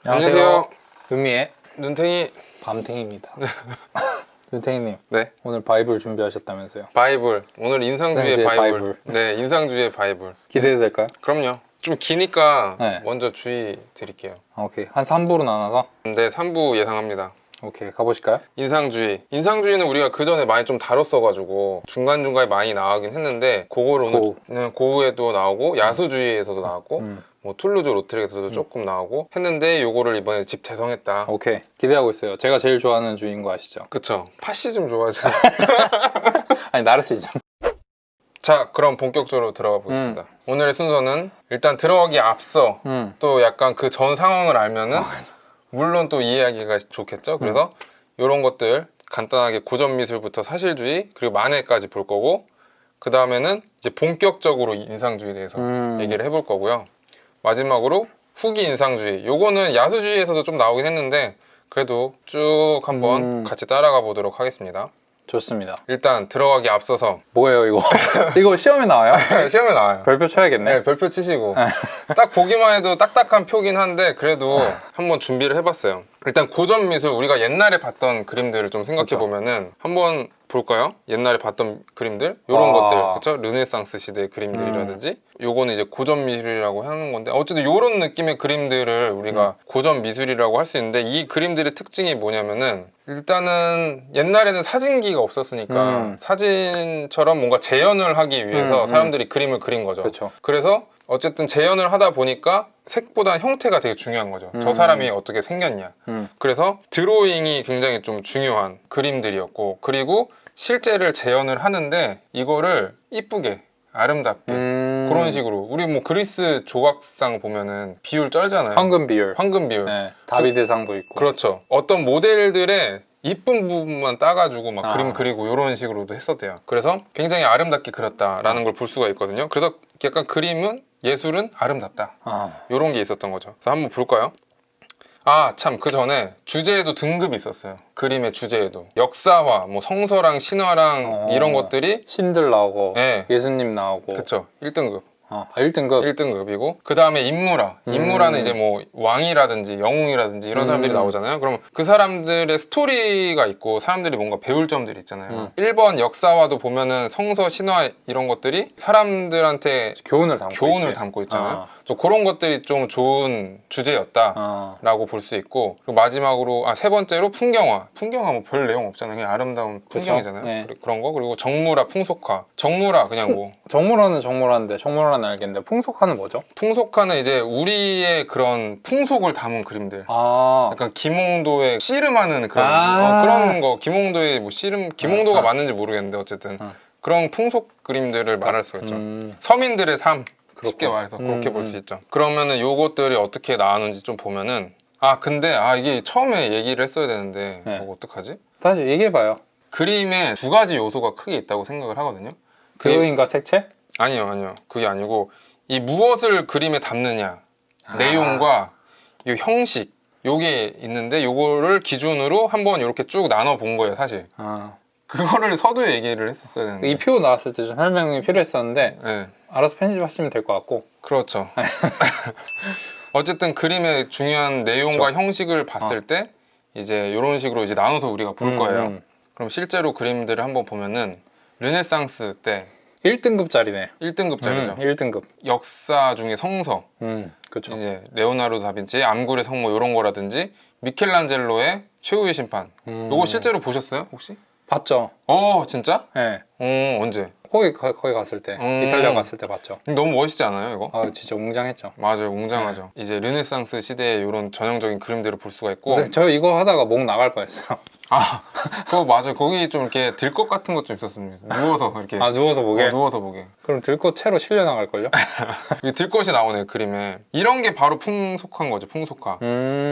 안녕하세요. 의미의 눈탱이 밤탱이입니다. 눈탱이님, 네. 오늘 바이블 준비하셨다면서요? 바이블. 오늘 인상주의 네, 바이블. 바이블. 네, 인상주의 바이블. 기대해도 될까요? 그럼요. 좀 기니까 네. 먼저 주의 드릴게요. 오케이, 한 3부로 나눠서 네, 3부 예상합니다. 오케이, 가보실까요? 인상주의. 인상주의는 우리가 그 전에 많이 좀 다뤘어가지고 중간중간에 많이 나가긴 했는데 그거를 오늘 고우에도 나오고 야수주의에서도 나왔고 뭐 툴루즈 로트렉에서도 조금 나오고 했는데 요거를 이번에 집 재성했다. 오케이, 기대하고 있어요. 제가 제일 좋아하는 주인 거 아시죠? 그쵸. 파시즘 좋아하잖아. 아니, 나르시즘. 자, 그럼 본격적으로 들어가 보겠습니다. 오늘의 순서는 일단 들어가기 앞서 또 약간 그 전 상황을 알면은 물론 또 이해하기가 좋겠죠. 그래서 이런 것들 간단하게 고전 미술부터 사실주의 그리고 만해까지 볼 거고, 그 다음에는 이제 본격적으로 인상주의에 대해서 얘기를 해볼 거고요. 마지막으로 후기 인상주의. 요거는 야수주의에서도 좀 나오긴 했는데 그래도 쭉 한번 같이 따라가 보도록 하겠습니다. 좋습니다. 일단 들어가기 앞서서 뭐예요, 이거? 이거 시험에 나와요? 시험에 나와요. 별표 쳐야겠네. 네, 별표 치시고 딱 보기만 해도 딱딱한 표긴 한데 그래도 한번 준비를 해봤어요. 일단 고전 미술, 우리가 옛날에 봤던 그림들을 좀 생각해 보면은 한번 볼까요? 옛날에 봤던 그림들 이런 것들, 그렇죠? 르네상스 시대의 그림들이라든지 요거는 이제 고전 미술이라고 하는 건데 어쨌든 요런 느낌의 그림들을 우리가 고전 미술이라고 할 수 있는데, 이 그림들의 특징이 뭐냐면은 일단은 옛날에는 사진기가 없었으니까 사진처럼 뭔가 재현을 하기 위해서 사람들이 그림을 그린 거죠. 그쵸. 그래서 어쨌든 재현을 하다 보니까 색보다 형태가 되게 중요한 거죠. 저 사람이 어떻게 생겼냐. 그래서 드로잉이 굉장히 좀 중요한 그림들이었고, 그리고 실제를 재현을 하는데 이거를 이쁘게 아름답게 그런 식으로, 우리 뭐 그리스 조각상 보면은 비율 쩔잖아요. 황금 비율. 황금 비율. 네, 다비드상도 있고. 그렇죠. 어떤 모델들의 이쁜 부분만 따가지고 막 그림 그리고 이런 식으로도 했었대요. 그래서 굉장히 아름답게 그렸다라는 걸 볼 수가 있거든요. 그래서 약간 그림은, 예술은 아름답다, 이런 게 있었던 거죠. 그래서 한번 볼까요? 아, 참, 그 전에 주제에도 등급이 있었어요. 그림의 주제에도 역사화, 뭐 성서랑 신화랑 이런 것들이 신들 나오고 네. 예수님 나오고. 그쵸. 1등급 1등급? 1등급이고, 그 다음에 인물화. 인물화는 이제 뭐 왕이라든지 영웅이라든지 이런 사람들이 나오잖아요. 그럼 그 사람들의 스토리가 있고 사람들이 뭔가 배울 점들이 있잖아요. 1번 역사화도 보면은 성서, 신화 이런 것들이 사람들한테 교훈을 담고 있잖아요. 또 그런 것들이 좀 좋은 주제였다 라고 볼 수 있고, 그리고 마지막으로 세 번째로 풍경화. 풍경화 뭐 별 내용 없잖아요. 그냥 아름다운 풍경이잖아요. 네. 그런 거. 그리고 정물화, 풍속화. 정물화 그냥 뭐 정물화는 정물화인데, 정물화는 알겠는데 풍속화는 뭐죠? 풍속화는 이제 우리의 그런 풍속을 담은 그림들. 약간 김홍도의 씨름하는 그런 거. 김홍도의 뭐 김홍도가 맞는지 모르겠는데 어쨌든 그런 풍속 그림들을 말할 수가 있죠. 서민들의 삶, 쉽게 말해서 그렇게 볼 수 있죠. 그러면은 요것들이 어떻게 나왔는지 좀 보면은, 근데 이게 처음에 얘기를 했어야 되는데 이거 어떡하지? 다시 얘기해봐요. 그림에 두 가지 요소가 크게 있다고 생각을 하거든요. 드로잉과 색채? 아니요. 그게 아니고, 이 무엇을 그림에 담느냐, 내용과 이 형식, 요게 있는데 요거를 기준으로 한번 이렇게 쭉 나눠 본 거예요, 사실. 그거를 서두에 얘기를 했었어야 되는데. 이 표 나왔을 때 좀 설명이 필요했었는데 네. 알아서 편집하시면 될 것 같고. 그렇죠. 어쨌든 그림의 중요한 내용과 형식을 봤을 때 이제 이런 식으로 이제 나눠서 우리가 볼 거예요. 그럼 실제로 그림들을 한번 보면은 르네상스 때 1등급짜리네. 1등급짜리죠. 1등급. 역사 중에 성서. 그렇죠. 이제 레오나르도 다빈치 암굴의 성모 이런 거라든지, 미켈란젤로의 최후의 심판. 요거 실제로 보셨어요, 혹시? 봤죠. 진짜? 네. 언제? 거기 갔을 때, 이탈리아 갔을 때 봤죠. 너무 멋있지 않아요, 이거? 진짜 웅장했죠. 맞아요, 웅장하죠. 이제 르네상스 시대의 이런 전형적인 그림들을 볼 수가 있고. 근데 저 이거 하다가 목 나갈 뻔했어요. 그거 맞아요. 거기 좀 이렇게 들것 같은 것 좀 있었습니다. 누워서 이렇게. 누워서 보게? 누워서 보게. 그럼 들꽃 채로 실려 나갈걸요? 들것이 나오네, 그림에. 이런 게 바로 풍속화인 거죠, 풍속화.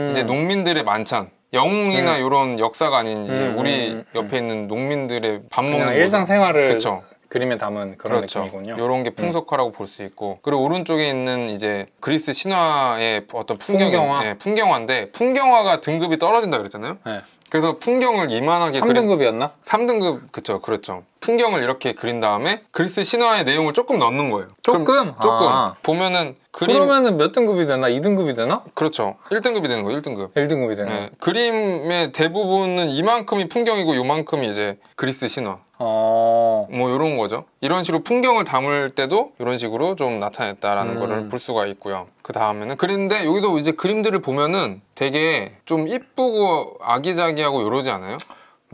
이제 농민들의 만찬. 영웅이나 이런 역사가 아닌 이제 우리 옆에 있는 농민들의 밥 먹는 일상생활을 그쵸. 그림에 담은 그런 그렇죠. 느낌이군요. 이런 게 풍속화라고 볼 수 있고, 그리고 오른쪽에 있는 이제 그리스 신화의 어떤 풍경화. 풍경화인데 풍경화가 등급이 떨어진다 그랬잖아요. 그래서 풍경을 이만하게 3등급이었나? 3등급, 그쵸, 그렇죠. 풍경을 이렇게 그린 다음에 그리스 신화의 내용을 조금 넣는 거예요. 조금? 조금. 보면은 그러면은 몇 등급이 되나? 2등급이 되나? 그렇죠. 1등급이 되는 거예요. 1등급. 1등급이 되나? 네, 그림의 대부분은 이만큼이 풍경이고 요만큼이 이제 그리스 신화 뭐 이런 거죠. 이런 식으로 풍경을 담을 때도 이런 식으로 좀 나타냈다라는 거를 볼 수가 있고요. 그 다음에는 그런데 여기도 이제 그림들을 보면은 되게 좀 이쁘고 아기자기하고 이러지 않아요?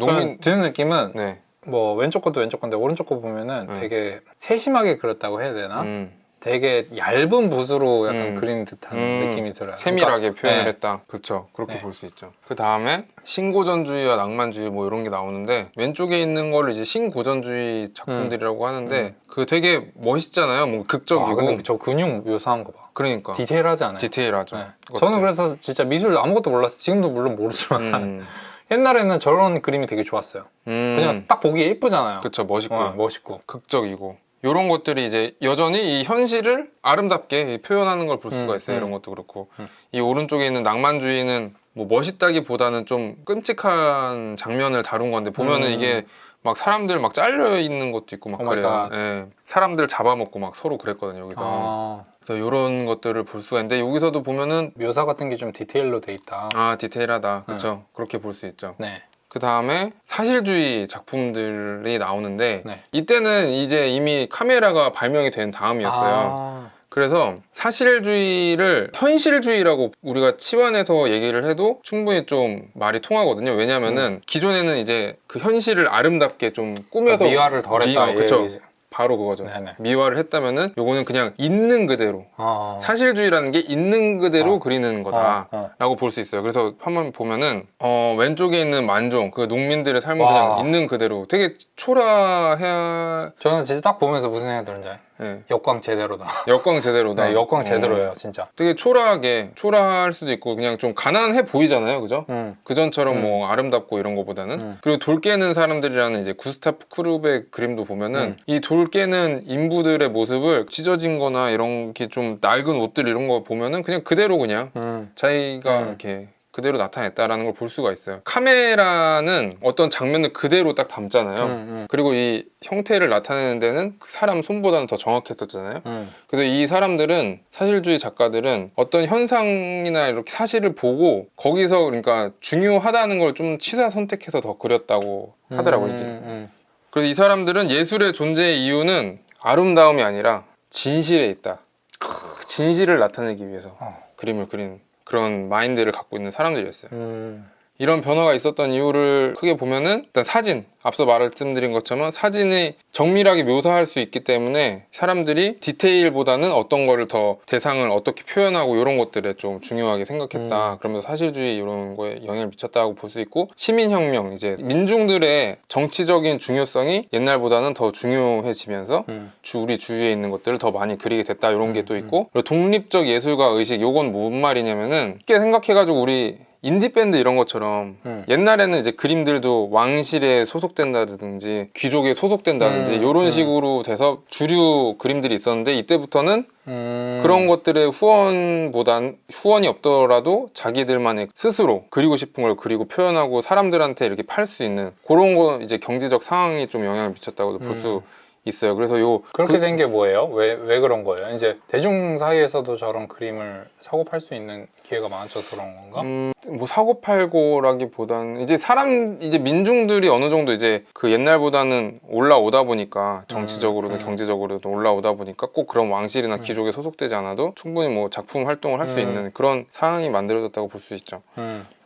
저는 드는 느낌은 네. 뭐 왼쪽 것도 왼쪽 건데 오른쪽 거 보면은 네. 되게 세심하게 그렸다고 해야 되나? 되게 얇은 붓으로 약간 그린 듯한 느낌이 들어요. 세밀하게 그러니까, 표현을 네. 했다. 그렇죠. 그렇게 네. 볼 수 있죠. 그 다음에 신고전주의와 낭만주의 뭐 이런 게 나오는데 왼쪽에 있는 거를 이제 신고전주의 작품들이라고 하는데 그 되게 멋있잖아요. 뭐 극적이고. 근데 저 근육 묘사한 거 봐. 그러니까 디테일하지 않아요? 디테일하죠. 네. 그것도. 저는 그래서 진짜 미술 아무것도 몰랐어요. 지금도 물론 모르지만 옛날에는 저런 그림이 되게 좋았어요. 그냥 딱 보기에 예쁘잖아요. 그쵸. 멋있고 멋있고 극적이고 이런 것들이 이제 여전히 이 현실을 아름답게 표현하는 걸 볼 수가 있어요. 이런 것도 그렇고 이 오른쪽에 있는 낭만주의는 뭐 멋있다기보다는 좀 끔찍한 장면을 다룬 건데 보면은 이게 막 사람들 막 잘려 있는 것도 있고 막 그래요. 예. 사람들 잡아먹고 막 서로 그랬거든요. 여기서. 그래서 이런 것들을 볼 수가 있는데 여기서도 보면은 묘사 같은 게 좀 디테일로 돼 있다. 디테일하다. 그렇죠. 그렇게 볼 수 있죠. 네. 그 다음에 사실주의 작품들이 나오는데 네. 이때는 이제 이미 카메라가 발명이 된 다음이었어요. 그래서 사실주의를 현실주의라고 우리가 치환해서 얘기를 해도 충분히 좀 말이 통하거든요. 왜냐면은 기존에는 이제 그 현실을 아름답게 좀 꾸며서 미화를 덜했다. 그쵸. 바로 그거죠. 네네. 미화를 했다면은 요거는 그냥 있는 그대로 사실주의라는 게 있는 그대로 그리는 거다라고 볼 수 있어요. 그래서 한번 보면은 왼쪽에 있는 만종 그 농민들의 삶을 그냥 있는 그대로 되게 초라해. 저는 진짜 딱 보면서 무슨 생각이 드는지 알아요? 네. 역광 제대로다. 역광 제대로다. 네, 역광 제대로예요, 진짜. 되게 초라할 수도 있고 그냥 좀 가난해 보이잖아요, 그죠? 그전처럼 뭐 아름답고 이런 거보다는. 그리고 돌 깨는 사람들이라는 이제 구스타프 크루베 그림도 보면은 이 돌 깨는 인부들의 모습을 찢어진 거나 이런 게 좀 낡은 옷들 이런 거 보면은 그냥 그대로 그냥 자기가 이렇게 그대로 나타냈다라는 걸 볼 수가 있어요. 카메라는 어떤 장면을 그대로 딱 담잖아요. 그리고 이 형태를 나타내는 데는 그 사람 손보다는 더 정확했었잖아요. 그래서 이 사람들은 사실주의 작가들은 어떤 현상이나 이렇게 사실을 보고 거기서 그러니까 중요하다는 걸 좀 취사 선택해서 더 그렸다고 하더라고요. 그래서 이 사람들은 예술의 존재의 이유는 아름다움이 아니라 진실에 있다. 그 진실을 나타내기 위해서 그림을 그리는 그런 마인드를 갖고 있는 사람들이었어요. 이런 변화가 있었던 이유를 크게 보면은 일단 사진, 앞서 말씀드린 것처럼 사진이 정밀하게 묘사할 수 있기 때문에 사람들이 디테일보다는 어떤 거를 더 대상을 어떻게 표현하고 이런 것들에 좀 중요하게 생각했다. 그러면서 사실주의 이런 거에 영향을 미쳤다고 볼 수 있고 시민혁명, 이제 민중들의 정치적인 중요성이 옛날보다는 더 중요해지면서 우리 주위에 있는 것들을 더 많이 그리게 됐다 이런 게 또 있고 그리고 독립적 예술가 의식, 요건 뭔 말이냐면은 쉽게 생각해가지고 우리 인디밴드 이런 것처럼 옛날에는 이제 그림들도 왕실에 소속된다든지 귀족에 소속된다든지 이런 식으로 돼서 주류 그림들이 있었는데 이때부터는 그런 것들의 후원이 없더라도 자기들만의 스스로 그리고 싶은 걸 그리고 표현하고 사람들한테 이렇게 팔 수 있는 그런 거 이제 경제적 상황이 좀 영향을 미쳤다고도 볼 수 있어요. 그래서 그렇게 된 게 뭐예요? 왜 그런 거예요? 이제 대중 사이에서도 저런 그림을 사고 팔 수 있는 기회가 많아져서 그런 건가? 뭐 사고 팔고라기보다는 이제 민중들이 어느 정도 이제 그 옛날보다는 올라오다 보니까 정치적으로든 경제적으로든 올라오다 보니까 꼭 그런 왕실이나 귀족에 소속되지 않아도 충분히 뭐 작품 활동을 할 수 있는 그런 상황이 만들어졌다고 볼 수 있죠.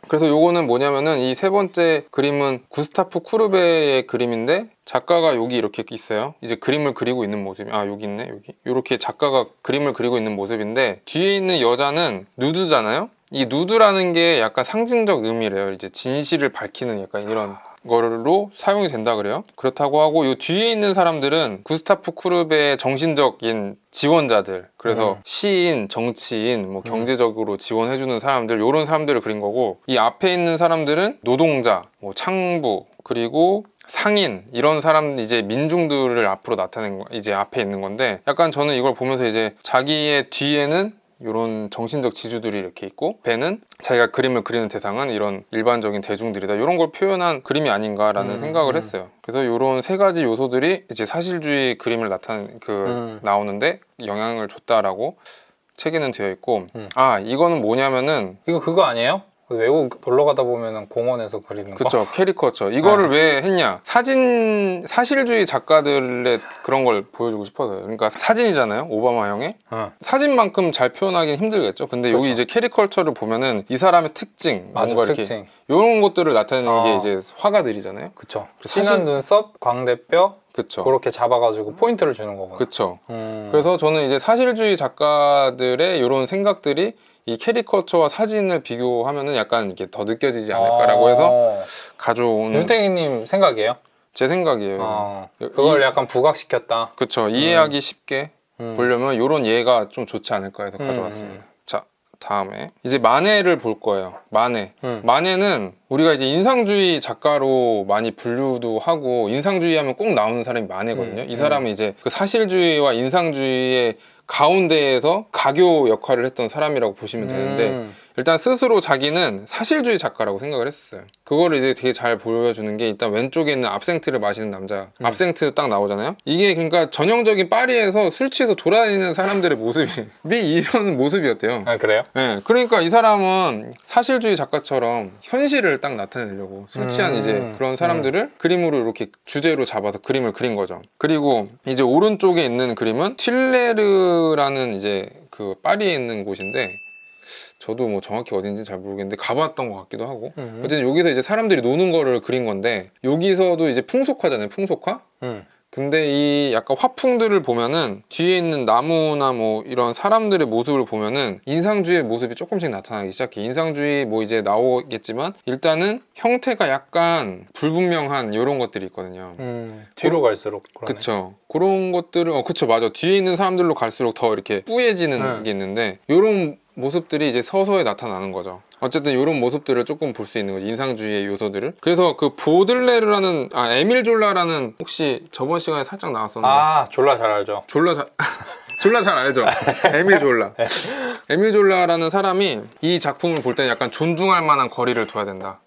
그래서 요거는 뭐냐면은 이 세 번째 그림은 구스타프 쿠르베의 그림인데 작가가 여기 이렇게 있어요. 이제 그림을 그리고 있는 모습이 여기 있네. 여기 이렇게 작가가 그림을 그리고 있는 모습인데 뒤에 있는 여자는 누드잖아요. 이 누드라는 게 약간 상징적 의미래요. 이제 진실을 밝히는 약간 이런 거로 사용이 된다 그래요. 그렇다고 하고 이 뒤에 있는 사람들은 구스타프 쿠르베의 정신적인 지원자들, 그래서 시인, 정치인, 뭐 경제적으로 지원해주는 사람들, 이런 사람들을 그린 거고, 이 앞에 있는 사람들은 노동자, 뭐 창부, 그리고 상인, 이런 사람, 이제 민중들을 앞으로 나타낸 거, 이제 앞에 있는 건데, 약간 저는 이걸 보면서 이제 자기의 뒤에는 이런 정신적 지주들이 이렇게 있고, 배는 자기가 그림을 그리는 대상은 이런 일반적인 대중들이다, 이런 걸 표현한 그림이 아닌가라는 생각을 했어요. 그래서 이런 세 가지 요소들이 이제 사실주의 그림을 나오는데 영향을 줬다라고 책에는 되어 있고 음. 아 이거는 뭐냐면은 이거 그거 아니에요? 외국 놀러 가다 보면 공원에서 그리는 거. 그쵸 캐리커처 이거를 왜 했냐 사실주의 작가들의 그런 걸 보여주고 싶어서요. 그러니까 사진이잖아요 오바마 형의 사진만큼 잘 표현하기는 힘들겠죠. 근데 여기 그렇죠. 이제 캐리컬처를 보면은 이 사람의 특징 맞아, 뭔가 이렇게 특징. 이런 것들을 나타내는 게 어. 이제 화가들이잖아요. 그쵸. 사실- 진한 눈썹, 광대뼈 그쵸 그렇게 잡아가지고 포인트를 주는 거구나. 그쵸 음. 그래서 저는 이제 사실주의 작가들의 이런 생각들이 이 캐리커처와 사진을 비교하면은 약간 이렇게 더 느껴지지 않을까라고 해서 가져온 윤택이님 생각이에요? 제 생각이에요. 그걸 약간 부각시켰다. 그쵸 이해하기 쉽게 보려면 이런 예가 좀 좋지 않을까 해서 음, 가져왔습니다. 자 다음에 이제 마네를 볼 거예요. 마네 마네는 우리가 이제 인상주의 작가로 많이 분류도 하고 인상주의 하면 꼭 나오는 사람이 마네거든요. 이 사람은 이제 그 사실주의와 인상주의의 가운데에서 가교 역할을 했던 사람이라고 보시면 되는데 일단 스스로 자기는 사실주의 작가라고 생각을 했었어요. 그거를 이제 되게 잘 보여주는 게 일단 왼쪽에 있는 압생트를 마시는 남자 압생트 딱 나오잖아요. 이게 그러니까 전형적인 파리에서 술 취해서 돌아다니는 사람들의 모습이 이런 모습이었대요. 아 그래요? 네, 그러니까 이 사람은 사실주의 작가처럼 현실을 딱 나타내려고 술 취한 이제 그런 사람들을 그림으로 이렇게 주제로 잡아서 그림을 그린 거죠. 그리고 이제 오른쪽에 있는 그림은 틸레르라는 이제 그 파리에 있는 곳인데 저도 뭐 정확히 어딘지 잘 모르겠는데 가봤던 것 같기도 하고 어쨌든 여기서 이제 사람들이 노는 거를 그린 건데 여기서도 이제 풍속화잖아요. 풍속화? 근데 이 약간 화풍들을 보면은 뒤에 있는 나무나 뭐 이런 사람들의 모습을 보면은 인상주의의 모습이 조금씩 나타나기 시작해. 인상주의 뭐 이제 나오겠지만 일단은 형태가 약간 불분명한 이런 것들이 있거든요. 뒤로 갈수록 그러네. 그쵸 그런 것들을 그쵸 맞아 뒤에 있는 사람들로 갈수록 더 이렇게 뿌얘지는 게 있는데 이런 모습들이 이제 서서히 나타나는 거죠. 어쨌든 이런 모습들을 조금 볼 수 있는 거죠. 인상주의의 요소들을. 그래서 그 보들레르라는 에밀 졸라라는 혹시 저번 시간에 살짝 나왔었는데 아 졸라 잘 알죠. 졸라 잘 알죠. 에밀 졸라. 에밀 졸라라는 사람이 이 작품을 볼 때는 약간 존중할 만한 거리를 둬야 된다.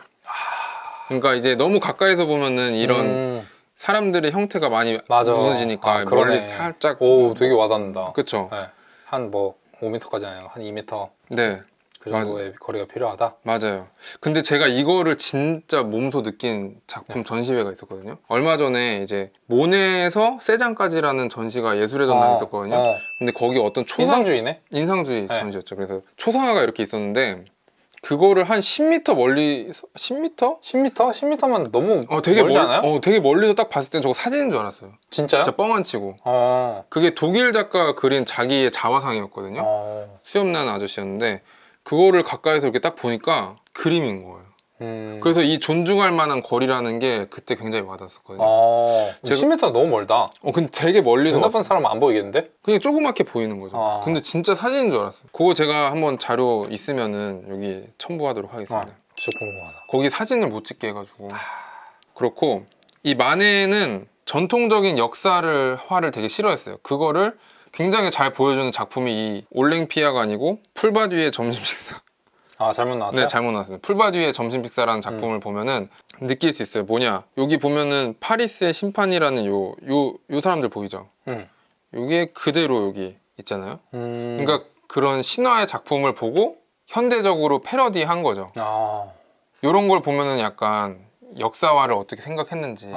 그러니까 이제 너무 가까이서 보면은 이런 사람들의 형태가 많이 맞아. 무너지니까 그러네. 멀리 살짝 오 되게 와닿는다. 그쵸 네. 한 뭐 5m까지는 한 2m 네 그 정도의 거리가 필요하다. 맞아요. 근데 제가 이거를 진짜 몸소 느낀 작품 전시회가 있었거든요. 얼마 전에 이제 모네에서 세장까지라는 전시가 예술의 전당에 있었거든요. 근데 거기 어떤 인상주의네? 인상주의 전시였죠. 그래서 초상화가 이렇게 있었는데 그거를 한 10m 멀리 10m? 10m만 너무 되게 멀지 않아요? 되게 멀리서 딱 봤을 땐 저거 사진인 줄 알았어요. 진짜요? 진짜 뻥 안 치고. 어. 그게 독일 작가가 그린 자기의 자화상이었거든요. 수염난 아저씨였는데 그거를 가까이서 이렇게 딱 보니까 그림인 거예요. 그래서 이 존중할 만한 거리라는 게 그때 굉장히 와닿았었거든요. 10m 너무 멀다. 근데 되게 멀리서 눈 나쁜 사람은 안 보이겠는데? 그냥 조그맣게 보이는 거죠. 근데 진짜 사진인 줄 알았어요. 그거 제가 한번 자료 있으면은 여기 첨부하도록 하겠습니다. 진짜 궁금하다. 거기 사진을 못 찍게 해가지고. 그렇고 이 마네는 전통적인 화를 되게 싫어했어요. 그거를 굉장히 잘 보여주는 작품이 이 올랭피아가 아니고 풀바디의 점심식사. 잘못 나왔어요? 네, 잘못 나왔습니다. 풀바디의 점심식사라는 작품을 보면은 느낄 수 있어요. 뭐냐? 여기 보면은 파리스의 심판이라는 요 사람들 보이죠? 요게 그대로 여기 있잖아요. 그러니까 그런 신화의 작품을 보고 현대적으로 패러디한 거죠. 요런 걸 보면은 약간 역사화를 어떻게 생각했는지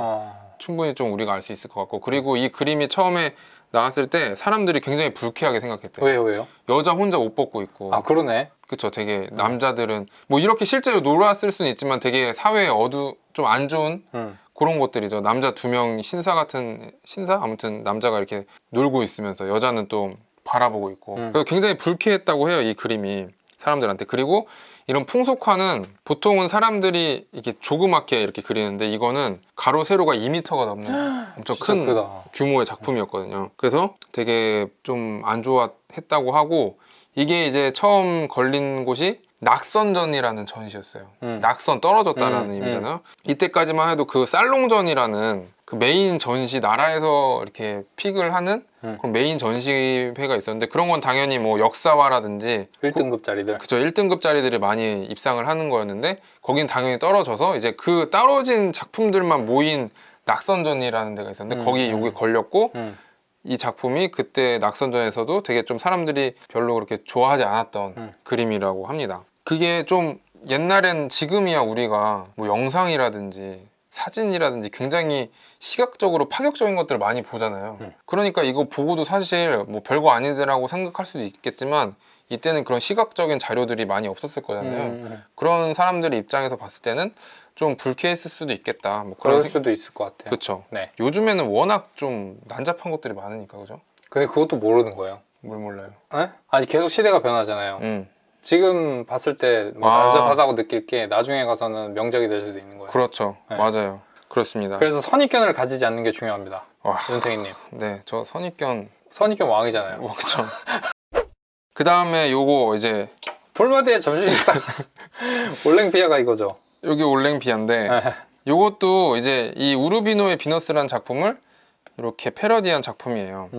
충분히 좀 우리가 알 수 있을 것 같고 그리고 이 그림이 처음에 나왔을 때 사람들이 굉장히 불쾌하게 생각했대요. 왜요? 여자 혼자 옷 벗고 있고. 그러네. 그쵸. 되게 남자들은 뭐 이렇게 실제로 놀았을 수는 있지만 되게 사회에 좀 안 좋은 그런 것들이죠. 남자 2명 신사? 아무튼 남자가 이렇게 놀고 있으면서 여자는 또 바라보고 있고. 그래서 굉장히 불쾌했다고 해요. 이 그림이 사람들한테. 그리고 이런 풍속화는 보통은 사람들이 이렇게 조그맣게 이렇게 그리는데 이거는 가로 세로가 2m가 넘는 엄청 큰 크다. 규모의 작품이었거든요. 그래서 되게 좀 안 좋아했다고 하고 이게 이제 처음 걸린 곳이 낙선전이라는 전시였어요. 낙선 떨어졌다라는 의미잖아요. 이때까지만 해도 그 살롱전이라는 그 메인 전시 나라에서 이렇게 픽을 하는 그런 메인 전시회가 있었는데 그런 건 당연히 뭐 역사화라든지 1등급짜리들. 그쵸 1등급짜리들이 많이 입상을 하는 거였는데 거긴 당연히 떨어져서 이제 그 떨어진 작품들만 모인 낙선전이라는 데가 있었는데 거기 요게 걸렸고 이 작품이 그때 낙선전에서도 되게 좀 사람들이 별로 그렇게 좋아하지 않았던 그림이라고 합니다. 그게 좀 옛날엔 지금이야 우리가 뭐 영상이라든지 사진이라든지 굉장히 시각적으로 파격적인 것들을 많이 보잖아요. 그러니까 이거 보고도 사실 뭐 별거 아니더라고 생각할 수도 있겠지만 이때는 그런 시각적인 자료들이 많이 없었을 거잖아요. 그런 사람들의 입장에서 봤을 때는 좀 불쾌했을 수도 있겠다. 뭐 그럴 수도 있을 것 같아요. 그렇죠. 네. 요즘에는 워낙 좀 난잡한 것들이 많으니까 그죠? 근데 그것도 모르는 거예요. 뭘 몰라요. 네? 아니 계속 시대가 변하잖아요. 지금 봤을 때 뭐 아. 난잡하다고 느낄 게 나중에 가서는 명작이 될 수도 있는 거예요. 그렇죠. 네. 맞아요. 그렇습니다. 그래서 선입견을 가지지 않는 게 중요합니다. 와, 윤택이님. 네, 저 선입견. 선입견 왕이잖아요. 그렇죠. 그 다음에 요거 이제 볼마디의 점심식사. 올랭피아가 이거죠. 여기 올랭피아인데 요것도 이제 이 우루비노의 비너스라는 작품을 이렇게 패러디한 작품이에요.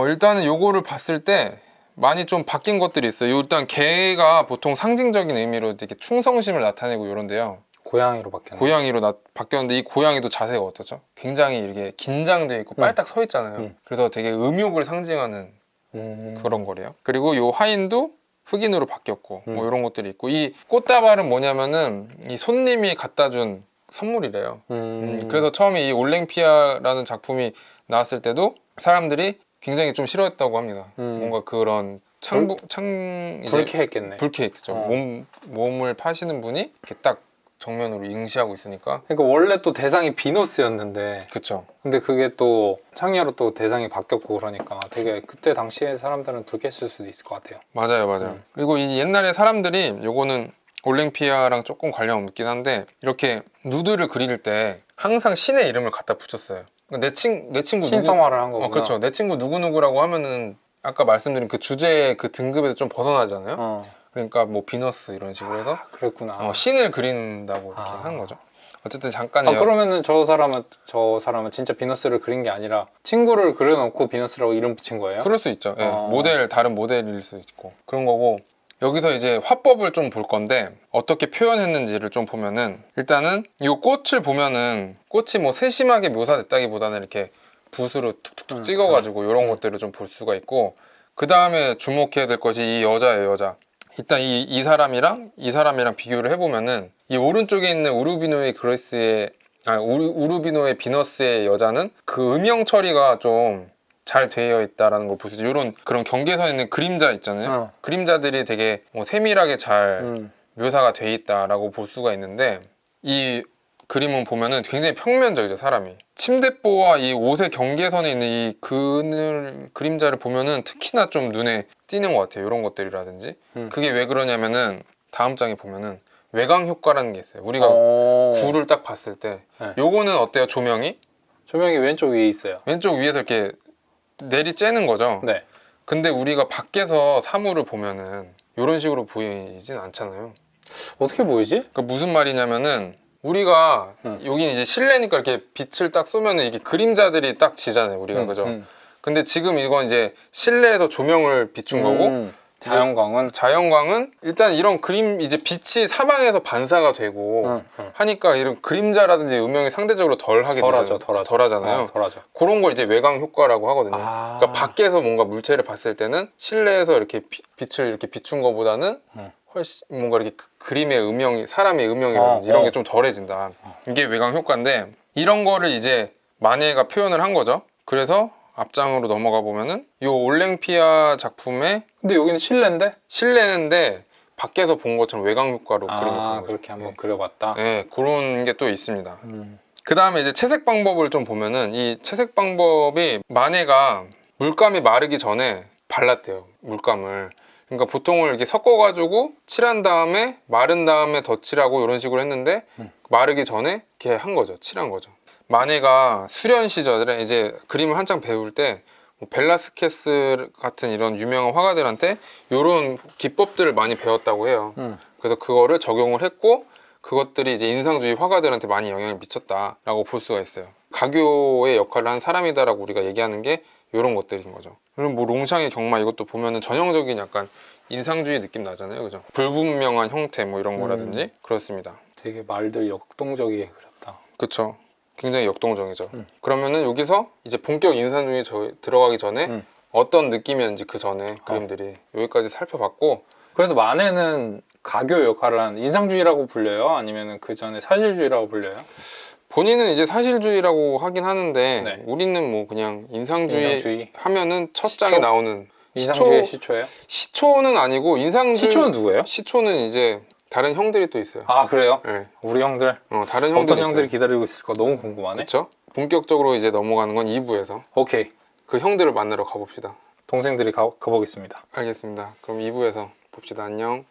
일단은 요거를 봤을 때 많이 좀 바뀐 것들이 있어요. 일단 개가 보통 상징적인 의미로 되게 충성심을 나타내고 이런데요. 고양이로 바뀌었네. 고양이로 바뀌었는데 이 고양이도 자세가 어떠죠? 굉장히 이렇게 긴장돼 있고 빨딱 서 있잖아요. 그래서 되게 음욕을 상징하는 그런 거래요. 그리고 요 하인도 흑인으로 바뀌었고 뭐 이런 것들이 있고 이 꽃다발은 뭐냐면은 이 손님이 갖다 준 선물이래요. 그래서 처음에 이 올랭피아라는 작품이 나왔을 때도 사람들이 굉장히 좀 싫어했다고 합니다. 뭔가 그런 불쾌했겠네. 불쾌했죠. 몸을 파시는 분이 이렇게 딱 정면으로 응시하고 있으니까. 그러니까 원래 또 대상이 비너스였는데 그쵸. 근데 그게 또 창녀로 또 대상이 바뀌었고 그러니까 되게 그때 당시에 사람들은 불쾌했을 수도 있을 것 같아요. 맞아요. 그리고 이 옛날에 사람들이 요거는 올랭피아랑 조금 관련 없긴 한데 이렇게 누드를 그릴 때 항상 신의 이름을 갖다 붙였어요. 내 친구 신성화를 한 거구나. 그렇죠. 내 친구 누구누구라고 하면은 아까 말씀드린 그 주제의 그 등급에서 좀 벗어나잖아요. 그러니까 뭐 비너스 이런 식으로 해서 그랬구나. 신을 그린다고 이렇게 하는 거죠. 어쨌든 잠깐이요. 그러면은 저 사람은 진짜 비너스를 그린 게 아니라 친구를 그려놓고 비너스라고 이름 붙인 거예요? 그럴 수 있죠. 예. 다른 모델일 수 있고 그런 거고. 여기서 이제 화법을 좀 볼 건데 어떻게 표현했는지를 좀 보면은 일단은 이 꽃을 보면은 꽃이 뭐 세심하게 묘사됐다기보다는 이렇게 붓으로 툭툭툭 찍어가지고 이런 것들을 좀 볼 수가 있고 그 다음에 주목해야 될 것이 이 여자예요, 여자. 일단 이 사람이랑 비교를 해보면은 이 오른쪽에 있는 우루비노의 비너스의 여자는 그 음영 처리가 좀 잘 되어 있다라는 걸 볼 수 있어요. 이런 그런 경계선에 있는 그림자 있잖아요. 그림자들이 되게 뭐 세밀하게 잘 묘사가 돼 있다라고 볼 수가 있는데 이 그림은 보면은 굉장히 평면적이죠, 사람이. 침대보와 이 옷의 경계선에 있는 이 그림자를 보면은 특히나 좀 눈에 띄는 것 같아요. 이런 것들이라든지. 그게 왜 그러냐면은 다음 장에 보면은 외광 효과라는 게 있어요. 우리가 굴을 딱 봤을 때 요거는 어때요, 조명이? 조명이 왼쪽 위에 있어요. 왼쪽 위에서 이렇게 내리 쬐는 거죠. 네. 근데 우리가 밖에서 사물을 보면은 이런 식으로 보이진 않잖아요. 어떻게 보이지? 그러니까 무슨 말이냐면은 우리가 여기 이제 실내니까 이렇게 빛을 딱 쏘면은 이게 그림자들이 딱 지잖아요, 우리가. 그죠? 근데 지금 이건 이제 실내에서 조명을 비춘 거고 자연광은 일단 이런 그림 이제 빛이 사방에서 반사가 되고 하니까 이런 그림자라든지 음영이 상대적으로 덜하잖아요. 덜하죠. 그런 걸 이제 외광 효과라고 하거든요. 그러니까 밖에서 뭔가 물체를 봤을 때는 실내에서 이렇게 빛을 이렇게 비춘 거보다는 훨씬 뭔가 이렇게 그림의 음영이 사람의 음영이라든지 이런 게 좀 덜해진다. 이게 외광 효과인데 이런 거를 이제 마네가 표현을 한 거죠. 그래서 앞장으로 넘어가 보면은 이 올랭피아 작품의 근데 여기는 실내인데 밖에서 본 것처럼 외광 효과로 그린 거죠. 그렇게 한번 그려봤다. 네, 그런 게 또 있습니다. 그 다음에 이제 채색 방법을 좀 보면은 이 채색 방법이 마네가 물감이 마르기 전에 발랐대요, 물감을. 그러니까 보통을 이렇게 섞어가지고 칠한 다음에 마른 다음에 덧칠하고 이런 식으로 했는데 마르기 전에 이렇게 한 거죠, 칠한 거죠. 마네가 수련 시절에 이제 그림을 한창 배울 때 벨라스케스 같은 이런 유명한 화가들한테 이런 기법들을 많이 배웠다고 해요. 그래서 그거를 적용을 했고 그것들이 이제 인상주의 화가들한테 많이 영향을 미쳤다라고 볼 수가 있어요. 가교의 역할을 한 사람이다라고 우리가 얘기하는 게 이런 것들인 거죠. 그리고 뭐 롱샹의 경마 이것도 보면은 전형적인 약간 인상주의 느낌 나잖아요, 그죠? 불분명한 형태 뭐 이런 거라든지 그렇습니다. 되게 말들 역동적이게 그렸다. 그쵸. 굉장히 역동적이죠. 그러면은 여기서 이제 본격 인상주의 들어가기 전에 어떤 느낌이었는지 그 전에 그림들이 여기까지 살펴봤고, 그래서 만해는 가교 역할을 한 인상주의라고 불려요? 아니면 그 전에 사실주의라고 불려요? 본인은 이제 사실주의라고 하긴 하는데 네. 우리는 뭐 그냥 인상주의, 인상주의. 하면은 첫 시초? 장에 나오는 인상주의 시초예요? 시초는 아니고 인상주의. 시초는 누구예요? 시초는 이제 다른 형들이 또 있어요. 아 그래요? 네. 우리 형들 다른 어떤 형들이 형들이 있어요. 기다리고 있을까 너무 궁금하네. 그렇죠? 본격적으로 이제 넘어가는 건 2부에서 오케이, 그 형들을 만나러 가봅시다. 동생들이 가보겠습니다. 알겠습니다. 그럼 2부에서 봅시다. 안녕.